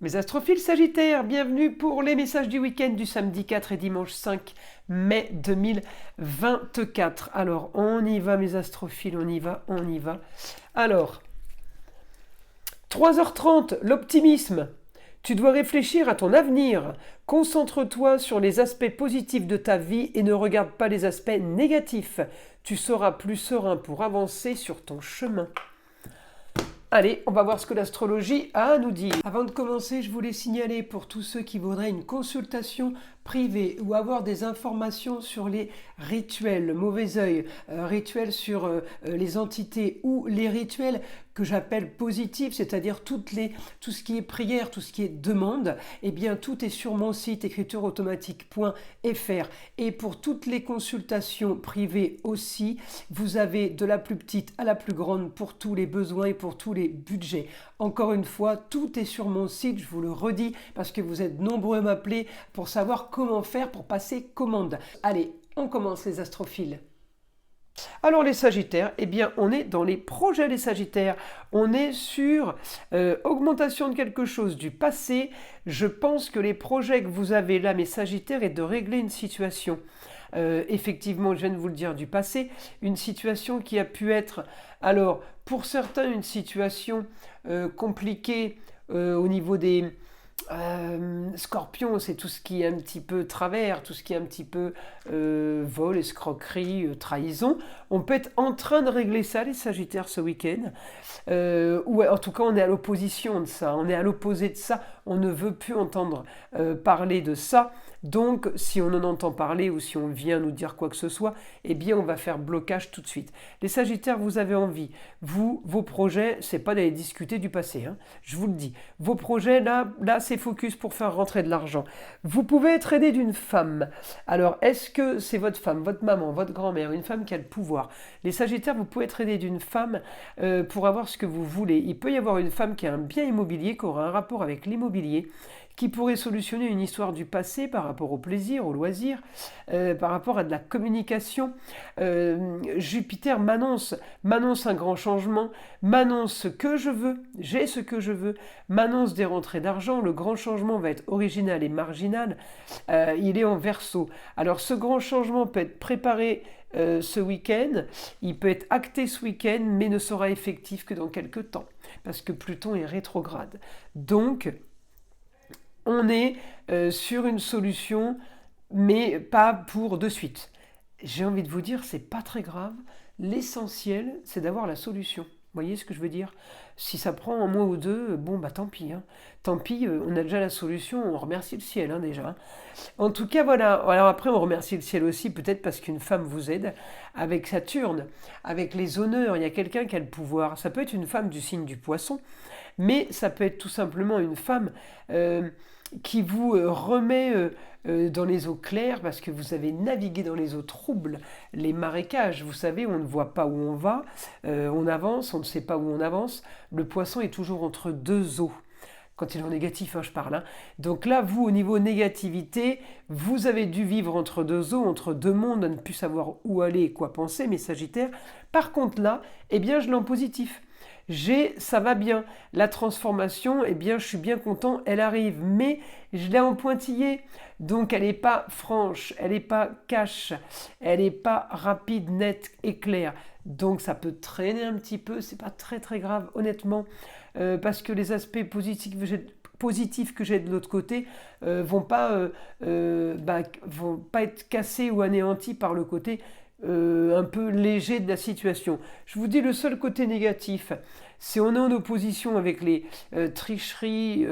Mes astrophiles Sagittaires, bienvenue pour les messages du week-end du samedi 4 et dimanche 5 mai 2024. Alors, on y va mes astrophiles, on y va. Alors, 3h30, l'optimisme. Tu dois réfléchir à ton avenir. Concentre-toi sur les aspects positifs de ta vie et ne regarde pas les aspects négatifs. Tu seras plus serein pour avancer sur ton chemin. Allez, on va voir ce que l'astrologie a à nous dire. Avant de commencer, je voulais signaler pour tous ceux qui voudraient une consultation privée ou avoir des informations sur les rituels, le mauvais œil, rituels sur les entités ou les rituels que j'appelle positifs, c'est-à-dire tout ce qui est prière, tout ce qui est demande, eh bien tout est sur mon site écritureautomatique.fr. Et pour toutes les consultations privées aussi, vous avez de la plus petite à la plus grande pour tous les besoins et pour tous les budgets. Encore une fois, tout est sur mon site, je vous le redis, parce que vous êtes nombreux à m'appeler pour savoir comment faire pour passer commande. Allez, on commence les astrophiles. Alors les Sagittaires, eh bien on est dans les projets des Sagittaires, on est sur augmentation de quelque chose du passé. Je pense que les projets que vous avez là, mes Sagittaires, est de régler une situation. Effectivement, je viens de vous le dire, du passé, une situation qui a pu être, alors pour certains, une situation compliquée au niveau des Scorpion, c'est tout ce qui est un petit peu travers, tout ce qui est un petit peu vol, escroquerie, trahison. On peut être en train de régler ça, les Sagittaires, ce week-end. Ou en tout cas, on est à l'opposition de ça, on est à l'opposé de ça. On ne veut plus entendre parler de ça. Donc, si on en entend parler ou si on vient nous dire quoi que ce soit, eh bien, on va faire blocage tout de suite. Les Sagittaires, vous avez envie. Vos projets, c'est pas d'aller discuter du passé, hein, je vous le dis. Vos projets, là, c'est focus pour faire rentrer de l'argent. Vous pouvez être aidé d'une femme. Alors, est-ce que c'est votre femme, votre maman, votre grand-mère, une femme qui a le pouvoir? Les Sagittaires, vous pouvez être aidé d'une femme pour avoir ce que vous voulez. Il peut y avoir une femme qui a un bien immobilier, qui aura un rapport avec l'immobilier, qui pourrait solutionner une histoire du passé par rapport au plaisir, au loisir, par rapport à de la communication. Jupiter m'annonce un grand changement, m'annonce ce que je veux, j'ai ce que je veux, m'annonce des rentrées d'argent. Le grand changement va être original et marginal. Il est en Verseau. Alors ce grand changement peut être préparé ce week-end, il peut être acté ce week-end, mais ne sera effectif que dans quelques temps, parce que Pluton est rétrograde. Donc, on est sur une solution, mais pas pour de suite. J'ai envie de vous dire, c'est pas très grave. L'essentiel, c'est d'avoir la solution. Vous voyez ce que je veux dire? Si ça prend un mois ou deux, bon bah tant pis. Hein. Tant pis, on a déjà la solution, on remercie le ciel hein, déjà. En tout cas, voilà. Alors après, on remercie le ciel aussi, peut-être parce qu'une femme vous aide avec Saturne, avec les honneurs. Il y a quelqu'un qui a le pouvoir. Ça peut être une femme du signe du Poisson, mais ça peut être tout simplement une femme qui vous remet dans les eaux claires parce que vous avez navigué dans les eaux troubles, les marécages. Vous savez, on ne voit pas où on va, on avance, on ne sait pas où on avance. Le poisson est toujours entre deux eaux. Quand il est en négatif, hein, je parle. Hein. Donc là, vous, au niveau négativité, vous avez dû vivre entre deux eaux, entre deux mondes, à ne plus savoir où aller et quoi penser, mes Sagittaires. Par contre là, eh bien, je l'ai en positif. Ça va bien. La transformation, eh bien, je suis bien content, elle arrive. Mais je l'ai en pointillé. Donc, elle n'est pas franche, elle n'est pas cash, elle n'est pas rapide, nette et claire. Donc, ça peut traîner un petit peu. C'est pas très, très grave, honnêtement. Parce que les aspects positifs que j'ai de l'autre côté vont pas être cassés ou anéantis par le côté un peu léger de la situation. Je vous dis le seul côté négatif, c'est on est en opposition avec les tricheries,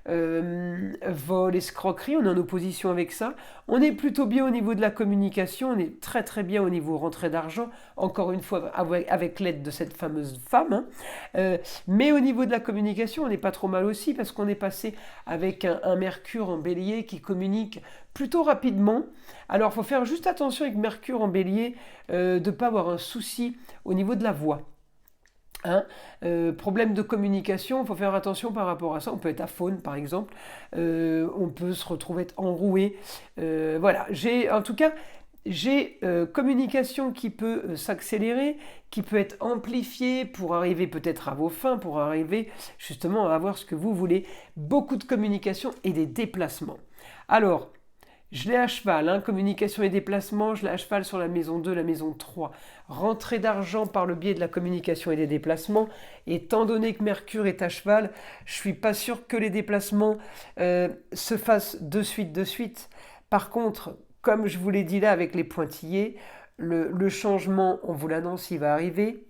vols, escroqueries, on est en opposition avec ça. On est plutôt bien au niveau de la communication, on est très très bien au niveau rentrée d'argent, encore une fois avec l'aide de cette fameuse femme. Hein. Mais au niveau de la communication, on n'est pas trop mal aussi parce qu'on est passé avec un Mercure en bélier qui communique plutôt rapidement. Alors il faut faire juste attention avec Mercure en bélier de ne pas avoir un souci au niveau de la voix. Hein, problème de communication, il faut faire attention par rapport à ça. On peut être à faune par exemple, on peut se retrouver être enroué. Voilà, en tout cas, j'ai communication qui peut s'accélérer, qui peut être amplifiée pour arriver peut-être à vos fins, pour arriver justement à avoir ce que vous voulez. Beaucoup de communication et des déplacements. Alors, je l'ai à cheval, hein, communication et déplacement, je l'ai à cheval sur la maison 2, la maison 3. Rentrée d'argent par le biais de la communication et des déplacements. Étant donné que Mercure est à cheval, je ne suis pas sûr que les déplacements se fassent de suite. Par contre, comme je vous l'ai dit là avec les pointillés, le changement, on vous l'annonce, il va arriver.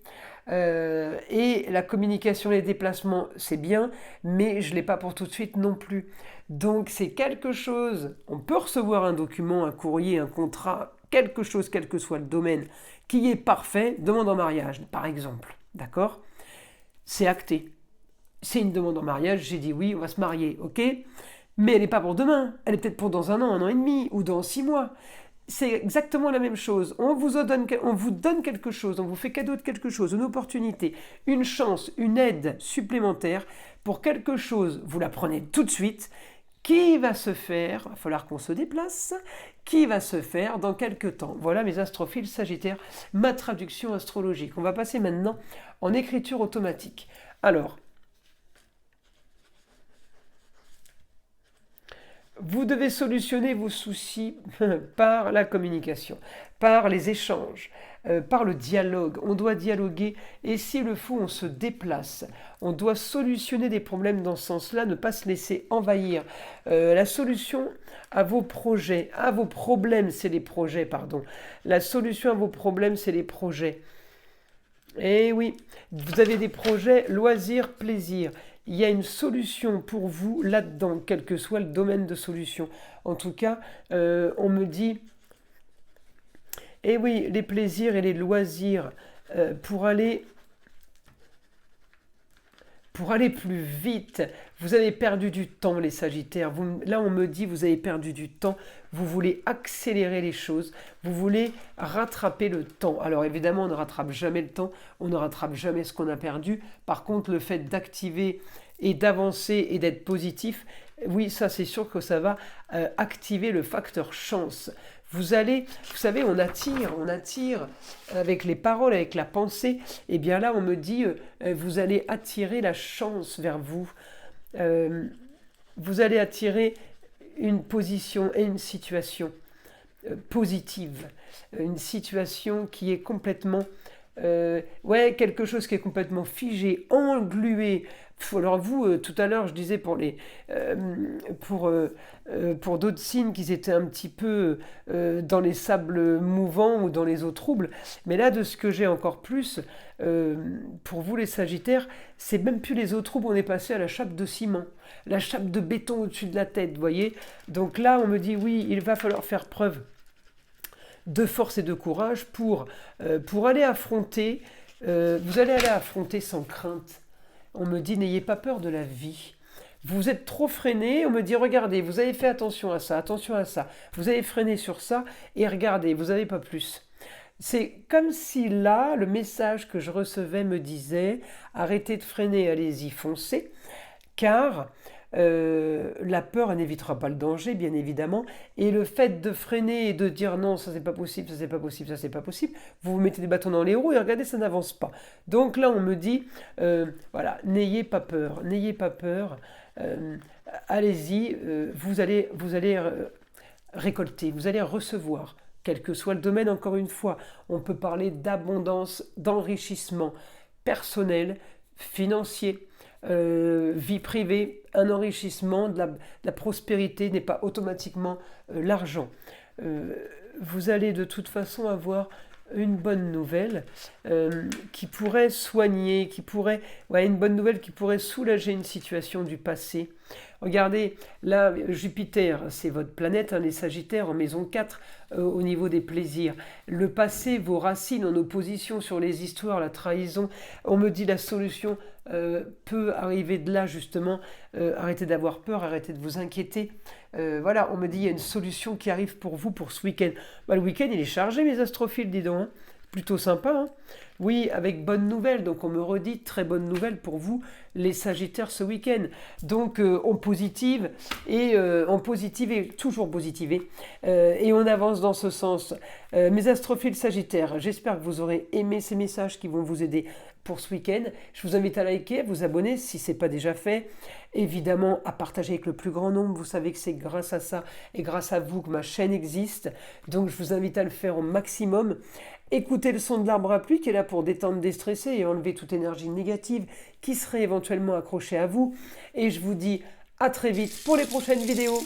Et la communication et les déplacements, c'est bien, mais je ne l'ai pas pour tout de suite non plus. Donc c'est quelque chose, on peut recevoir un document, un courrier, un contrat, quelque chose, quel que soit le domaine, qui est parfait, demande en mariage, par exemple. D'accord? C'est acté. C'est une demande en mariage, j'ai dit oui, on va se marier, ok? Mais elle n'est pas pour demain, elle est peut-être pour dans 1 an et demi, ou dans 6 mois. C'est exactement la même chose. On vous donne quelque chose, on vous fait cadeau de quelque chose, une opportunité, une chance, une aide supplémentaire pour quelque chose. Vous la prenez tout de suite. Qui va se faire, il va falloir qu'on se déplace, qui va se faire dans quelques temps. Voilà mes astrophiles Sagittaires, ma traduction astrologique. On va passer maintenant en écriture automatique. Alors, vous devez solutionner vos soucis par la communication, par les échanges, par le dialogue. On doit dialoguer et s'il le faut, on se déplace. On doit solutionner des problèmes dans ce sens-là, ne pas se laisser envahir. La solution à vos projets, à vos problèmes, c'est les projets, pardon. La solution à vos problèmes, c'est les projets. Eh oui, vous avez des projets loisirs, plaisir. Il y a une solution pour vous là-dedans, quel que soit le domaine de solution. En tout cas, on me dit, eh oui, les plaisirs et les loisirs pour aller plus vite. Vous avez perdu du temps, les Sagittaires. Là, on me dit, vous avez perdu du temps. Vous voulez accélérer les choses. Vous voulez rattraper le temps. Alors, évidemment, on ne rattrape jamais le temps. On ne rattrape jamais ce qu'on a perdu. Par contre, le fait d'activer et d'avancer et d'être positif, oui, ça, c'est sûr que ça va activer le facteur chance. Vous savez, on attire avec les paroles, avec la pensée. Et bien là, on me dit, vous allez attirer la chance vers vous. Vous allez attirer une position et une situation positive. Une situation qui est complètement... quelque chose qui est complètement figé, englué. Alors vous, tout à l'heure, je disais pour d'autres signes qu'ils étaient un petit peu dans les sables mouvants ou dans les eaux troubles. Mais là, de ce que j'ai encore plus, pour vous les Sagittaires, c'est même plus les eaux troubles, on est passé à la chape de ciment, la chape de béton au-dessus de la tête, vous voyez. Donc là, on me dit, oui, il va falloir faire preuve de force et de courage pour aller affronter, vous allez aller affronter sans crainte. On me dit, n'ayez pas peur de la vie. Vous êtes trop freiné, on me dit, regardez, vous avez fait attention à ça, vous avez freiné sur ça, et regardez, vous n'avez pas plus. C'est comme si là, le message que je recevais me disait, arrêtez de freiner, allez-y, foncez, car la peur n'évitera pas le danger, bien évidemment, et le fait de freiner et de dire non, ça c'est pas possible, ça c'est pas possible, ça c'est pas possible, vous vous mettez des bâtons dans les roues et regardez, ça n'avance pas. Donc là, on me dit, voilà, n'ayez pas peur, allez-y, vous allez récolter, vous allez recevoir, quel que soit le domaine, encore une fois, on peut parler d'abondance, d'enrichissement personnel, financier, vie privée, un enrichissement, de la prospérité n'est pas automatiquement l'argent. Vous allez de toute façon avoir une bonne nouvelle qui pourrait soigner, une bonne nouvelle qui pourrait soulager une situation du passé. Regardez, là, Jupiter, c'est votre planète, les Sagittaires en maison 4, au niveau des plaisirs. Le passé, vos racines en opposition sur les histoires, la trahison. On me dit la solution peut arriver de là, justement. Arrêtez d'avoir peur, arrêtez de vous inquiéter. Voilà, on me dit il y a une solution qui arrive pour vous pour ce week-end. Le week-end, il est chargé, mes astrophiles, dis donc. Plutôt sympa. Oui, avec bonne nouvelle. Donc on me redit très bonne nouvelle pour vous, les Sagittaires, ce week-end. Donc on positive et toujours positiver. Et on avance dans ce sens. Mes astrophiles Sagittaires, j'espère que vous aurez aimé ces messages qui vont vous aider pour ce week-end. Je vous invite à liker, à vous abonner si ce n'est pas déjà fait. Évidemment, à partager avec le plus grand nombre. Vous savez que c'est grâce à ça et grâce à vous que ma chaîne existe. Donc je vous invite à le faire au maximum. Écoutez le son de l'arbre à pluie qui est là pour détendre, déstresser et enlever toute énergie négative qui serait éventuellement accrochée à vous. Et je vous dis à très vite pour les prochaines vidéos.